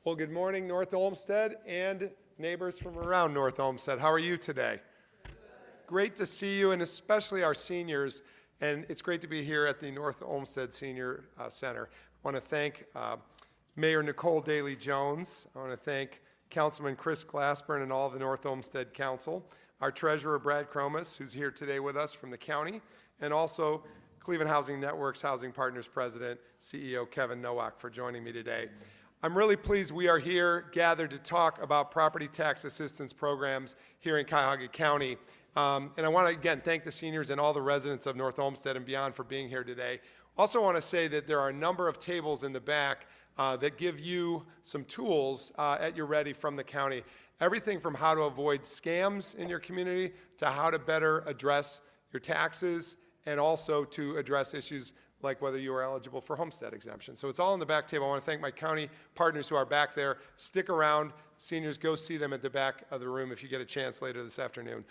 Well, good morning, North Olmsted and neighbors from around North Olmsted. How are you today? Great to see you, and especially our seniors. And it's great to be here at the North Olmsted Senior Center. I want to thank Mayor Nicole Daly-Jones. I want to thank Councilman Chris Glassburn and all of the North Olmsted Council, our Treasurer Brad Cromas, who's here today with us from the county, and also Cleveland Housing Network's Housing Partners President, CEO Kevin Nowak, for joining me today. I'm really pleased we are here gathered to talk about property tax assistance programs here in Cuyahoga County. And I want to again thank the seniors and all the residents of North Olmsted and beyond for being here today. Also want to say that there are a number of tables in the back that give you some tools at your ready from the county. Everything from how to avoid scams in your community to how to better address your taxes and also to address issues like whether you are eligible for homestead exemption. So it's all on the back table. I want to thank my county partners who are back there. Stick around. Seniors, go see them at the back of the room if you get a chance later this afternoon.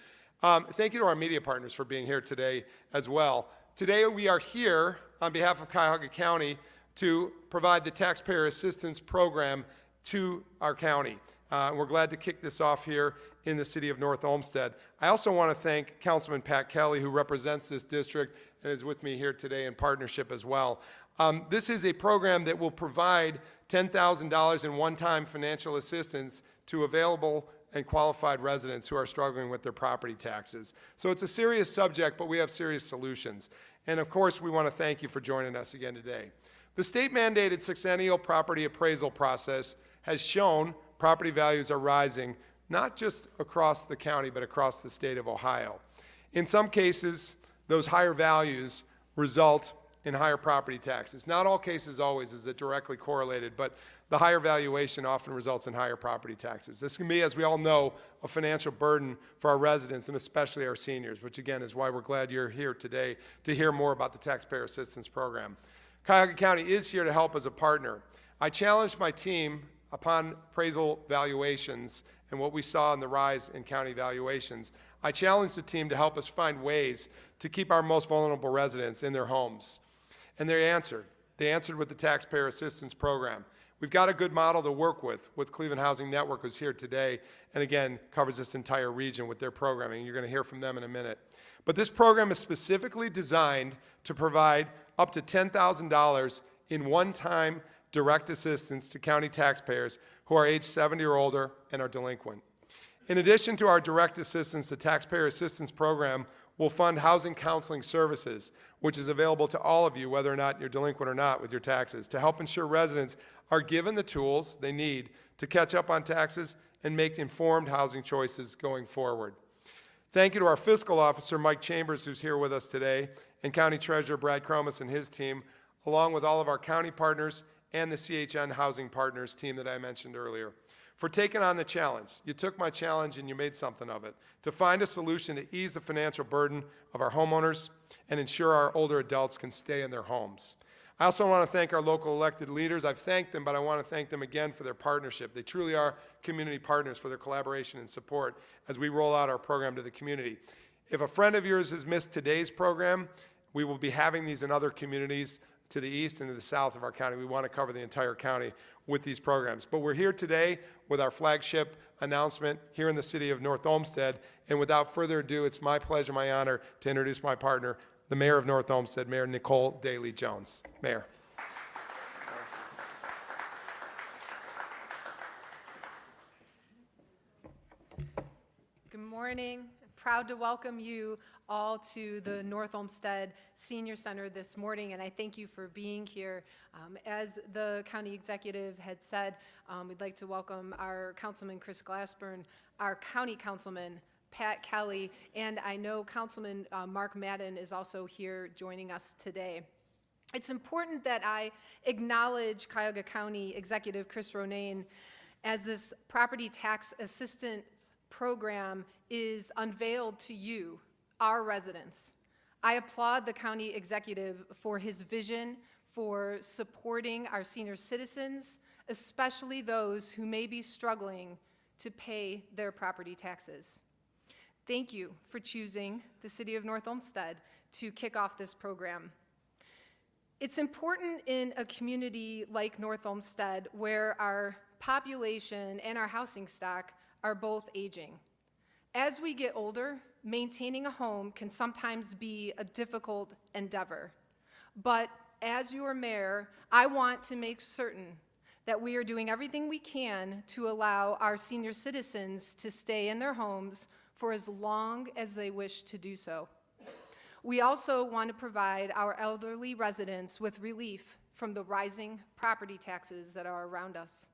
Thank you to our media partners for being here today as well. Today we are here on behalf of Cuyahoga County to provide the Taxpayer Assistance Program to our county. We're glad to kick this off here in the city of North Olmsted. I also want to thank Councilman Pat Kelly, who represents this district and is with me here today in partnership as well. This is a program that will provide $10,000 in one-time financial assistance to available and qualified residents who are struggling with their property taxes. So it's a serious subject, but we have serious solutions. And of course, we want to thank you for joining us again today. The state-mandated sexennial property appraisal process has shown property values are rising, not just across the county, but across the state of Ohio. In some cases, those higher values result in higher property taxes. Not all cases always is it directly correlated, but the higher valuation often results in higher property taxes. This can be, as we all know, a financial burden for our residents and especially our seniors, which again is why we're glad you're here today to hear more about the Taxpayer Assistance Program. Cuyahoga County is here to help as a partner. I challenged my team upon appraisal valuations and what we saw in the rise in county valuations. I challenged the team to help us find ways to keep our most vulnerable residents in their homes. And they answered. They answered with the Taxpayer Assistance Program. We've got a good model to work with Cleveland Housing Network, who's here today, and again, covers this entire region with their programming. You're going to hear from them in a minute. But this program is specifically designed to provide up to $10,000 in one-time direct assistance to county taxpayers who are age 70 or older and are delinquent. In addition to our direct assistance, the Taxpayer Assistance Program will fund housing counseling services, which is available to all of you, whether or not you're delinquent or not with your taxes, to help ensure residents are given the tools they need to catch up on taxes and make informed housing choices going forward. Thank you to our fiscal officer, Mike Chambers, who's here with us today, and County Treasurer Brad Cromas and his team, along with all of our county partners and the CHN Housing Partners team that I mentioned earlier, for taking on the challenge. You took my challenge and you made something of it, to find a solution to ease the financial burden of our homeowners and ensure our older adults can stay in their homes. I also want to thank our local elected leaders. I've thanked them, but I want to thank them again for their partnership. They truly are community partners for their collaboration and support as we roll out our program to the community. If a friend of yours has missed today's program, we will be having these in other communities to the east and to the south of our county. We want to cover the entire county with these programs. But we're here today with our flagship announcement here in the city of North Olmsted. And without further ado, it's my pleasure, my honor to introduce my partner, the Mayor of North Olmsted, Mayor Nicole Daly-Jones. Mayor. Good morning. I'm proud to welcome you all to the North Olmsted Senior Center this morning, and I thank you for being here. As the county executive had said, we'd like to welcome our Councilman Chris Glassburn, our county councilman Pat Kelly, and I know Councilman Mark Madden is also here joining us today. It's important that I acknowledge Cuyahoga County Executive Chris Ronayne as this property tax assistance program is unveiled to you, our residents. I applaud the county executive for his vision for supporting our senior citizens, especially those who may be struggling to pay their property taxes. Thank you for choosing the City of North Olmsted to kick off this program. It's important in a community like North Olmsted, where our population and our housing stock are both aging. As we get older, maintaining a home can sometimes be a difficult endeavor. But as your mayor, I want to make certain that we are doing everything we can to allow our senior citizens to stay in their homes for as long as they wish to do so. We also want to provide our elderly residents with relief from the rising property taxes that are around us.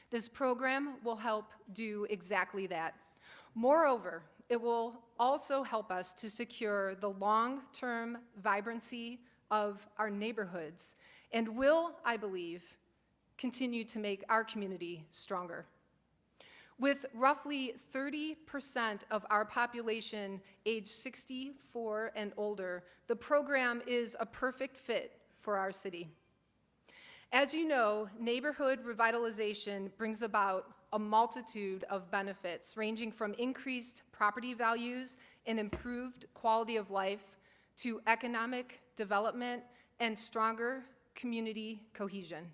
This program will help do exactly that. Moreover, it will also help us to secure the long-term vibrancy of our neighborhoods and will, I believe, continue to make our community stronger. With roughly 30% of our population age 64 and older, the program is a perfect fit for our city. As you know, neighborhood revitalization brings about a multitude of benefits, ranging from increased property values and improved quality of life to economic development and stronger community cohesion.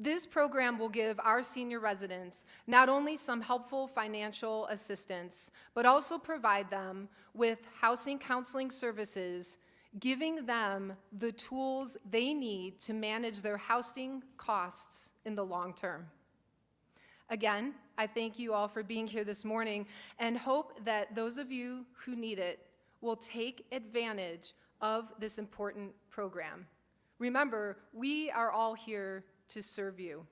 This program will give our senior residents not only some helpful financial assistance, but also provide them with housing counseling services, giving them the tools they need to manage their housing costs in the long term. Again, I thank you all for being here this morning and hope that those of you who need it will take advantage of this important program. Remember, we are all here to serve you.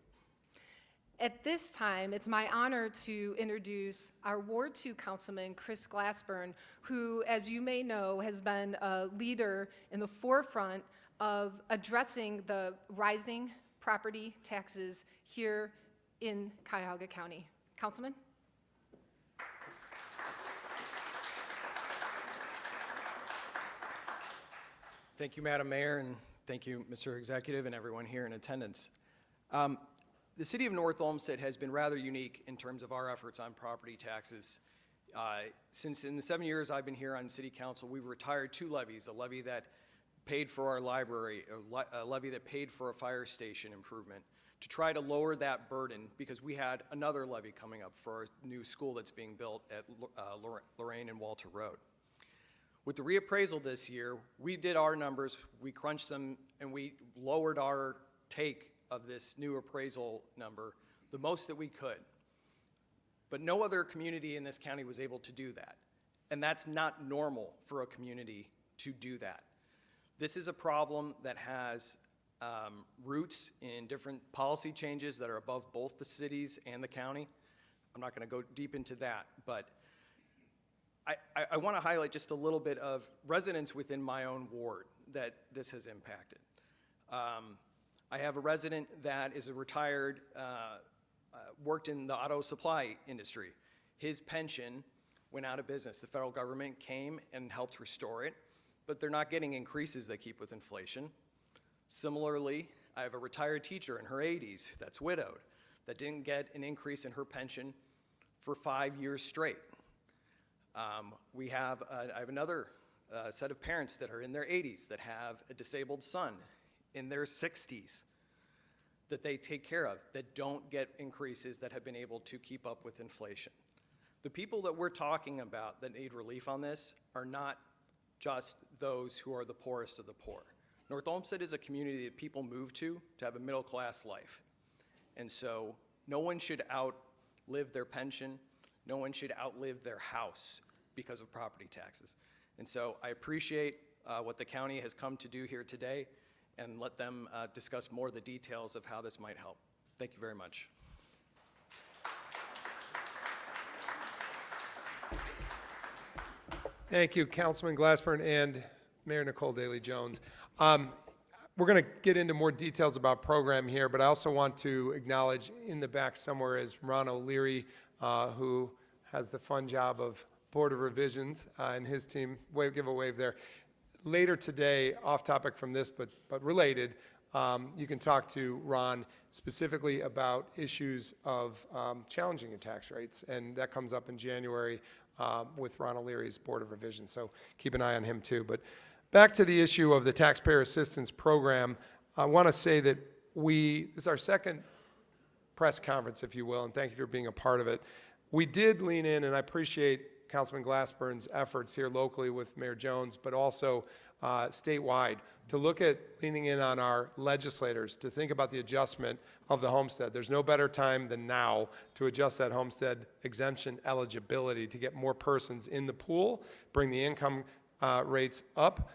At this time, it's my honor to introduce our Ward 2 Councilman, Chris Glassburn, who, as you may know, has been a leader in the forefront of addressing the rising property taxes here in Cuyahoga County. Councilman? Thank you, Madam Mayor, and thank you, Mr. Executive, and everyone here in attendance. The City of North Olmsted has been rather unique in terms of our efforts on property taxes. Since in the 7 years I've been here on City Council, we've retired 2 levies, a levy that paid for our library, a levy that paid for a fire station improvement, to try to lower that burden because we had another levy coming up for a new school that's being built at Ronayne and Walter Road. With the reappraisal this year, we did our numbers, we crunched them, and we lowered our take of this new appraisal number the most that we could. But no other community in this county was able to do that. And that's not normal for a community to do that. This is a problem that has roots in different policy changes that are above both the cities and the county. I'm not going to go deep into that, but I want to highlight just a little bit of residents within my own ward that this has impacted. I have a resident that is a retired, worked in the auto supply industry. His pension went out of business. The federal government came and helped restore it, but they're not getting increases that keep with inflation. Similarly, I have a retired teacher in her 80s that's widowed that didn't get an increase in her pension for 5 years straight. I have another set of parents that are in their 80s that have a disabled son in their 60s that they take care of that don't get increases that have been able to keep up with inflation. The people that we're talking about that need relief on this are not just those who are the poorest of the poor. North Olmsted is a community that people move to have a middle-class life. And so no one should outlive their pension. No one should outlive their house because of property taxes. And so I appreciate what the county has come to do here today and let them discuss more of the details of how this might help. Thank you very much. Thank you, Councilman Glassburn and Mayor Nicole Daly-Jones. We're going to get into more details about program here, but I also want to acknowledge in the back somewhere is Ron O'Leary, who has the fun job of Board of Revisions, and his team. Give a wave there. Later today, off topic from this, but related, you can talk to Ron specifically about issues of challenging your tax rates, and that comes up in January with Ron O'Leary's Board of Revision, so keep an eye on him too. But back to the issue of the Taxpayer Assistance Program, I want to say that this is our second press conference, if you will, and thank you for being a part of it. We did lean in, and I appreciate Councilman Glassburn's efforts here locally with Mayor Jones, but also statewide, to look at leaning in on our legislators to think about the adjustment of the homestead. There's no better time than now to adjust that homestead exemption eligibility to get more persons in the pool, bring the income rates up,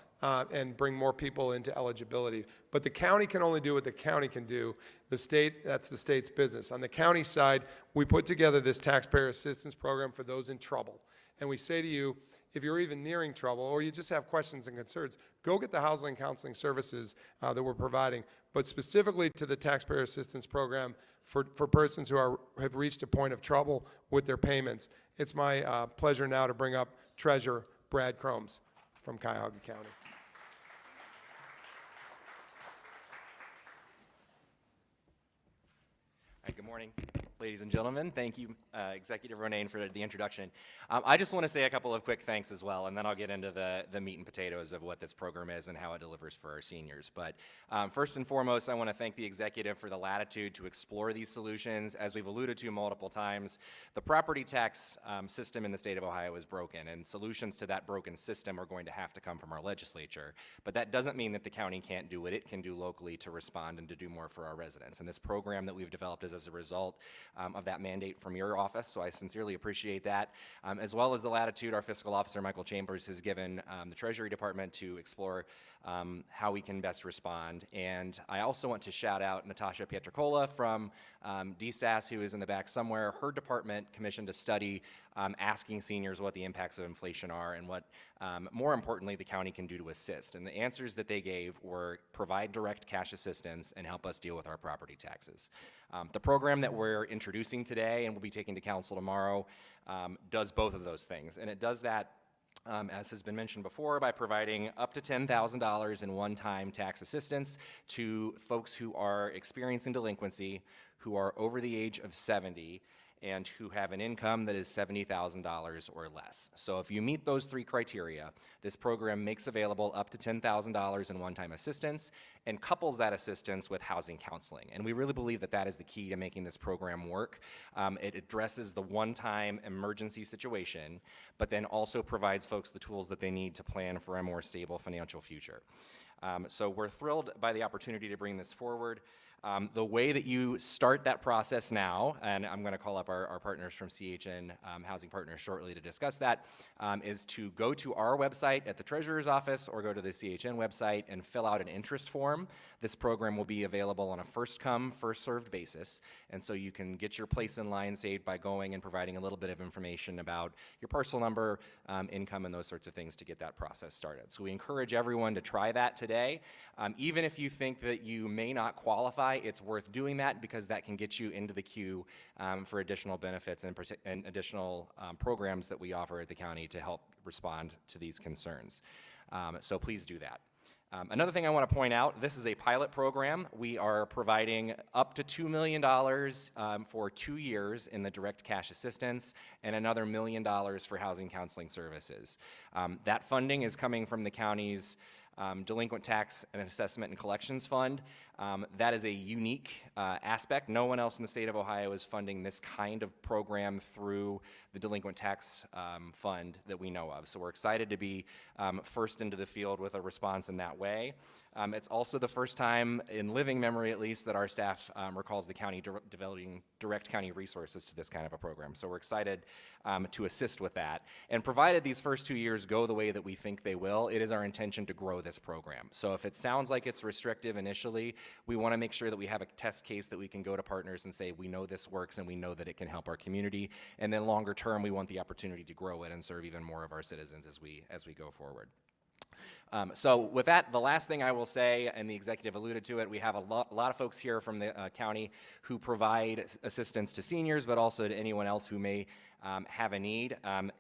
and bring more people into eligibility. But the county can only do what the county can do. The state, that's the state's business. On the county side, we put together this taxpayer assistance program for those in trouble. And we say to you, if you're even nearing trouble or you just have questions and concerns, go get the housing and counseling services that we're providing. But specifically to the taxpayer assistance program for persons who have reached a point of trouble with their payments, it's my pleasure now to bring up Treasurer Brad Cromes from Cuyahoga County. Hi, good morning, ladies and gentlemen. Thank you, Executive Ronayne, for the introduction. I just want to say a couple of quick thanks as well, and then I'll get into the meat and potatoes of what this program is and how it delivers for our seniors. But first and foremost, I want to thank the executive for the latitude to explore these solutions. As we've alluded to multiple times, the property tax system in the state of Ohio is broken, and solutions to that broken system are going to have to come from our legislature. But that doesn't mean that the county can't do what it can do locally to respond and to do more for our residents. And this program that we've developed is as a result of that mandate from your office, so I sincerely appreciate that, as well as the latitude our fiscal officer, Michael Chambers, has given the Treasury Department to explore how we can best respond. And I also want to shout out Natasha Pietrocola from DSAS, who is in the back somewhere. Her department commissioned a study asking seniors what the impacts of inflation are and what, more importantly, the county can do to assist. And the answers that they gave were provide direct cash assistance and help us deal with our property taxes. The program that we're introducing today and will be taking to council tomorrow does both of those things. And it does that, as has been mentioned before, by providing up to $10,000 in one-time tax assistance to folks who are experiencing delinquency, who are over the age of 70, and who have an income that is $70,000 or less. So if you meet those three criteria, this program makes available up to $10,000 in one-time assistance and couples that assistance with housing counseling. And we really believe that that is the key to making this program work. It addresses the one-time emergency situation, but then also provides folks the tools that they need to plan for a more stable financial future. So we're thrilled by the opportunity to bring this forward. The way that you start that process now, and I'm going to call up our partners from CHN Housing Partners shortly to discuss that, is to go to our website at the Treasurer's Office or go to the CHN website and fill out an interest form. This program will be available on a first-come, first-served basis, and so you can get your place in line saved by going and providing a little bit of information about your parcel number, income, and those sorts of things to get that process started. So we encourage everyone to try that today. Even if you think that you may not qualify, it's worth doing that because that can get you into the queue for additional benefits and additional programs that we offer at the county to help respond to these concerns. So please do that. Another thing I want to point out, this is a pilot program. We are providing up to $2 million for 2 years in the direct cash assistance and another $1 million for housing counseling services. That funding is coming from the county's Delinquent Tax and Assessment and Collections Fund. That is a unique aspect. No one else in the state of Ohio is funding this kind of program through the Delinquent Tax Fund that we know of. So we're excited to be first into the field with a response in that way. It's also the first time in living memory, at least, that our staff recalls the county developing direct county resources to this kind of a program. So we're excited to assist with that. And provided these first 2 years go the way that we think they will, it is our intention to grow this program. So if it sounds like it's restrictive initially, we want to make sure that we have a test case that we can go to partners and say, we know this works and we know that it can help our community. And then longer term, we want the opportunity to grow it and serve even more of our citizens as we go forward. So with that, the last thing I will say, and the executive alluded to it, we have a lot of folks here from the county who provide assistance to seniors, but also to anyone else who may have a need.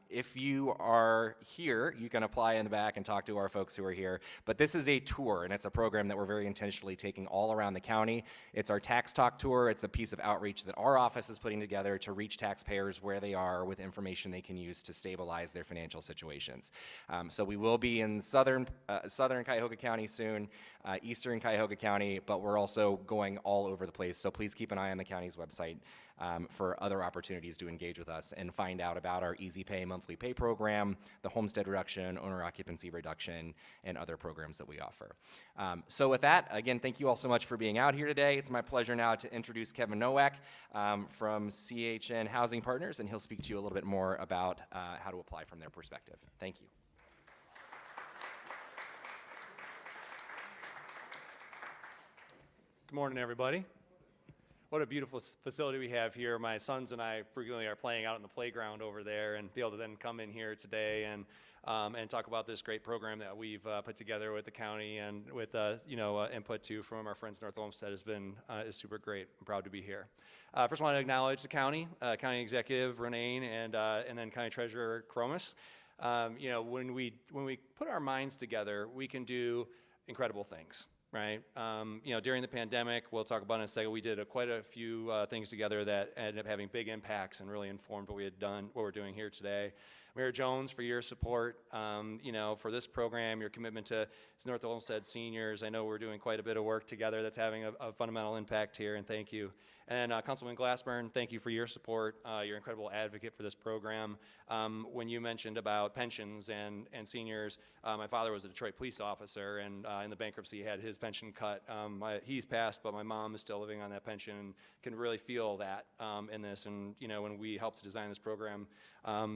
If you are here, you can apply in the back and talk to our folks who are here. But this is a tour, and it's a program that we're very intentionally taking all around the county. It's our Tax Talk Tour. It's a piece of outreach that our office is putting together to reach taxpayers where they are with information they can use to stabilize their financial situations. So we will be in southern Cuyahoga County soon, eastern Cuyahoga County, but we're also going all over the place. So please keep an eye on the county's website for other opportunities to engage with us and find out about our Easy Pay monthly pay program, the homestead reduction, owner occupancy reduction, and other programs that we offer. So with that, again, thank you all so much for being out here today. It's my pleasure now to introduce Kevin Nowak from CHN Housing Partners, and he'll speak to you a little bit more about how to apply from their perspective. Thank you. Good morning, everybody. What a beautiful facility we have here. My sons and I frequently are playing out in the playground over there, and be able to then come in here today and talk about this great program that we've put together with the county and with input too from our friends North Olmsted is super great. I'm proud to be here. First, I want to acknowledge the county executive Ronayne, and then County Treasurer Cromus. When we put our minds together, we can do incredible things. Right. During the pandemic, we'll talk about in a second, we did quite a few things together that ended up having big impacts and really informed what we're doing here today. Mayor Jones, for your support, for this program, your commitment to North Olmsted seniors. I know we're doing quite a bit of work together that's having a fundamental impact here, and thank you. And Councilman Glassburn, thank you for your support. You're an incredible advocate for this program. When you mentioned about pensions and seniors, my father was a Detroit police officer, and in the bankruptcy he had his pension cut. He's passed, but my mom is still living on that pension and can really feel that in this. And when we helped to design this program,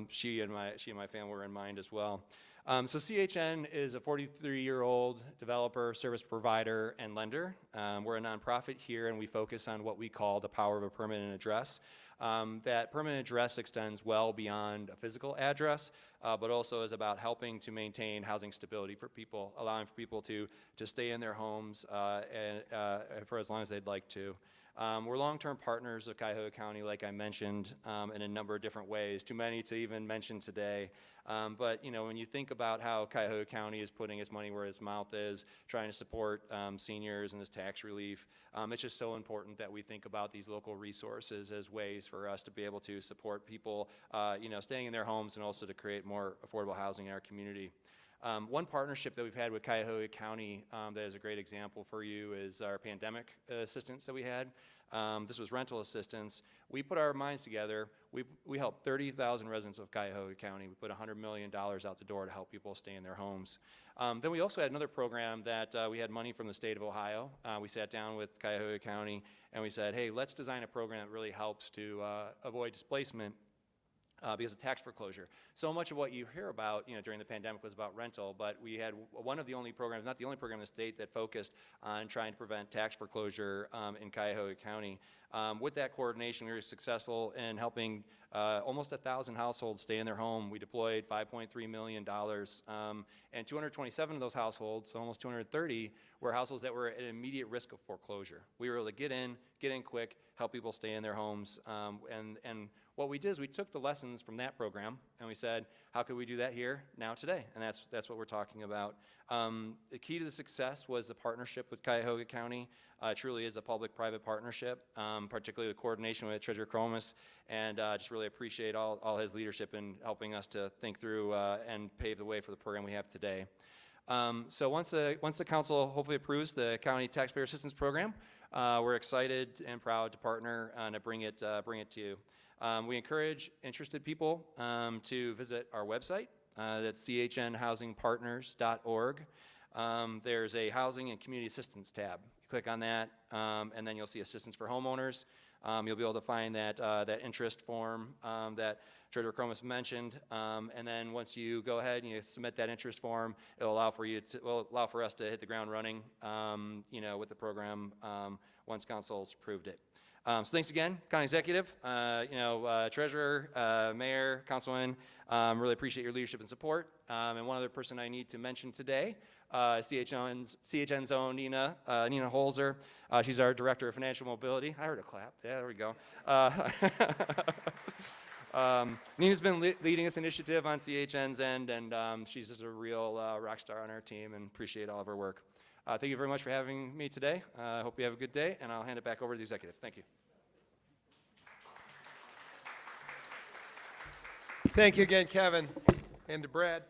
she and my family were in mind as well. So CHN is a 43-year-old developer, service provider, and lender. We're a nonprofit here, and we focus on what we call the power of a permanent address. That permanent address extends well beyond a physical address, but also is about helping to maintain housing stability for people, allowing for people to stay in their homes for as long as they'd like to. We're long-term partners of Cuyahoga County, like I mentioned, in a number of different ways, too many to even mention today. But when you think about how Cuyahoga County is putting its money where its mouth is, trying to support seniors and this tax relief, it's just so important that we think about these local resources as ways for us to be able to support people, staying in their homes, and also to create more affordable housing in our community. One partnership that we've had with Cuyahoga County that is a great example for you is our pandemic assistance that we had. This was rental assistance. We put our minds together. We helped 30,000 residents of Cuyahoga County. We put $100 million out the door to help people stay in their homes. Then we also had another program that we had money from the state of Ohio. We sat down with Cuyahoga County and we said, hey, let's design a program that really helps to avoid displacement because of tax foreclosure. So much of what you hear about during the pandemic was about rental, but we had one of the only programs, not the only program in the state, that focused on trying to prevent tax foreclosure in Cuyahoga County. With that coordination, we were successful in helping almost 1,000 households stay in their home. We deployed $5.3 million, and 227 of those households, so almost 230, were households that were at immediate risk of foreclosure. We were able to get in quick, help people stay in their homes, and what we did is we took the lessons from that program and we said, how could we do that here now today? And that's what we're talking about. The key to the success was the partnership with Cuyahoga County. It truly is a public-private partnership, particularly the coordination with Treasurer Cromus, and just really appreciate all his leadership in helping us to think through and pave the way for the program we have today. So once the council hopefully approves the County Taxpayer Assistance Program, we're excited and proud to partner and to bring it to you. We encourage interested people to visit our website. That's chnhousingpartners.org. There's a Housing and Community Assistance tab. You click on that, and then you'll see Assistance for Homeowners. You'll be able to find that interest form that Treasurer Cromus mentioned, and then once you go ahead and you submit that interest form, it'll allow for us to hit the ground running, with the program once council's approved it. So thanks again, County Executive, Treasurer, Mayor, Councilman. Really appreciate your leadership and support. And one other person I need to mention today, CHN's own Nina Holzer. She's our Director of Financial Mobility. I heard a clap. Yeah, there we go. Nina's been leading this initiative on CHN's end, and she's just a real rock star on our team, and appreciate all of her work. Thank you very much for having me today. I hope you have a good day, and I'll hand it back over to the executive. Thank you. Thank you again, Kevin, and to Brad,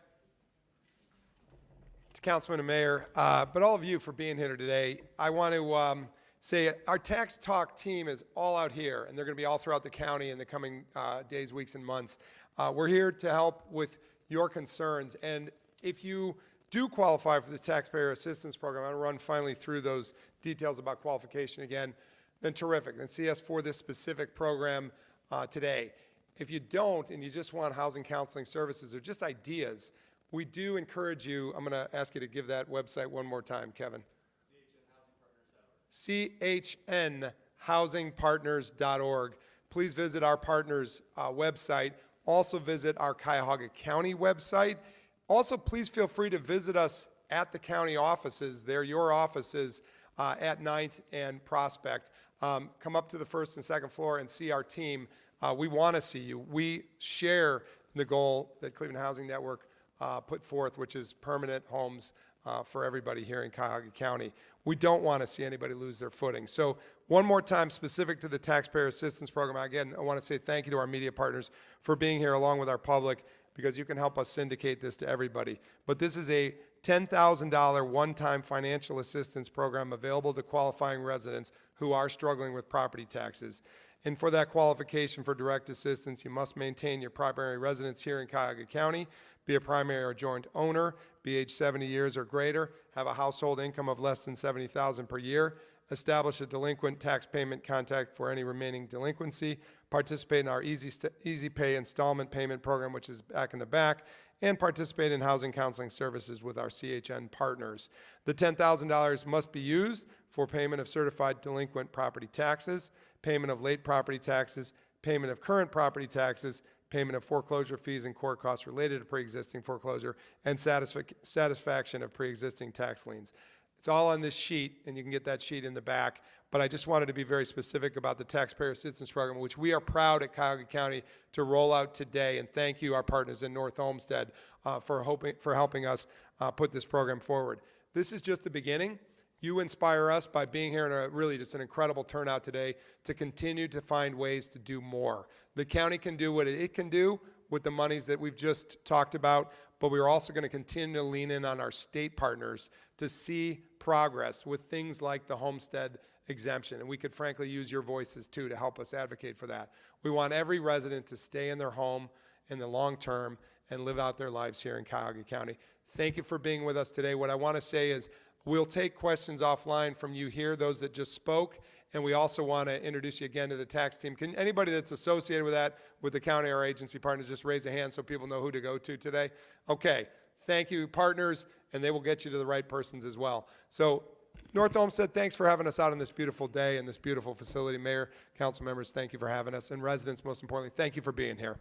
to Councilman and Mayor, but all of you for being here today. I want to say our Tax Talk team is all out here, and they're going to be all throughout the county in the coming days, weeks, and months. We're here to help with your concerns, and if you do qualify for the Taxpayer Assistance Program, I'm going to run finally through those details about qualification again, then terrific. Then see us for this specific program today. If you don't and you just want housing counseling services or just ideas, we do encourage you. I'm going to ask you to give that website one more time, Kevin. CHNhousingpartners.org. Please visit our partners' website. Also visit our Cuyahoga County website. Also, please feel free to visit us at the county offices. They're your offices at 9th and Prospect. Come up to the first and second floor and see our team. We want to see you. We share the goal that Cleveland Housing Network put forth, which is permanent homes for everybody here in Cuyahoga County. We don't want to see anybody lose their footing. So one more time, specific to the Taxpayer Assistance Program, again, I want to say thank you to our media partners for being here along with our public, because you can help us syndicate this to everybody. But this is a $10,000 one-time financial assistance program available to qualifying residents who are struggling with property taxes. And for that qualification for direct assistance, you must maintain your primary residence here in Cuyahoga County, be a primary or joint owner, be age 70 years or greater, have a household income of less than $70,000 per year, establish a delinquent tax payment contact for any remaining delinquency, participate in our Easy Pay installment payment program, which is back in the back, and participate in housing counseling services with our CHN partners. The $10,000 must be used for payment of certified delinquent property taxes, payment of late property taxes, payment of current property taxes, payment of foreclosure fees and court costs related to pre-existing foreclosure, and satisfaction of pre-existing tax liens. It's all on this sheet, and you can get that sheet in the back. But I just wanted to be very specific about the Taxpayer Assistance Program, which we are proud at Cuyahoga County to roll out today. And thank you, our partners in North Olmsted, for helping us put this program forward. This is just the beginning. You inspire us by being here, and really just an incredible turnout today to continue to find ways to do more. The county can do what it can do with the monies that we've just talked about, but we're also going to continue to lean in on our state partners to see progress with things like the homestead exemption. And we could frankly use your voices too to help us advocate for that. We want every resident to stay in their home in the long term and live out their lives here in Cuyahoga County. Thank you for being with us today. What I want to say is we'll take questions offline from you here, those that just spoke, and we also want to introduce you again to the tax team. Can anybody that's associated with that, with the county or agency partners, just raise a hand so people know who to go to today? Okay, thank you, partners, and they will get you to the right persons as well. So North Olmsted, thanks for having us out on this beautiful day and this beautiful facility. Mayor, council members, thank you for having us. And residents, most importantly, thank you for being here.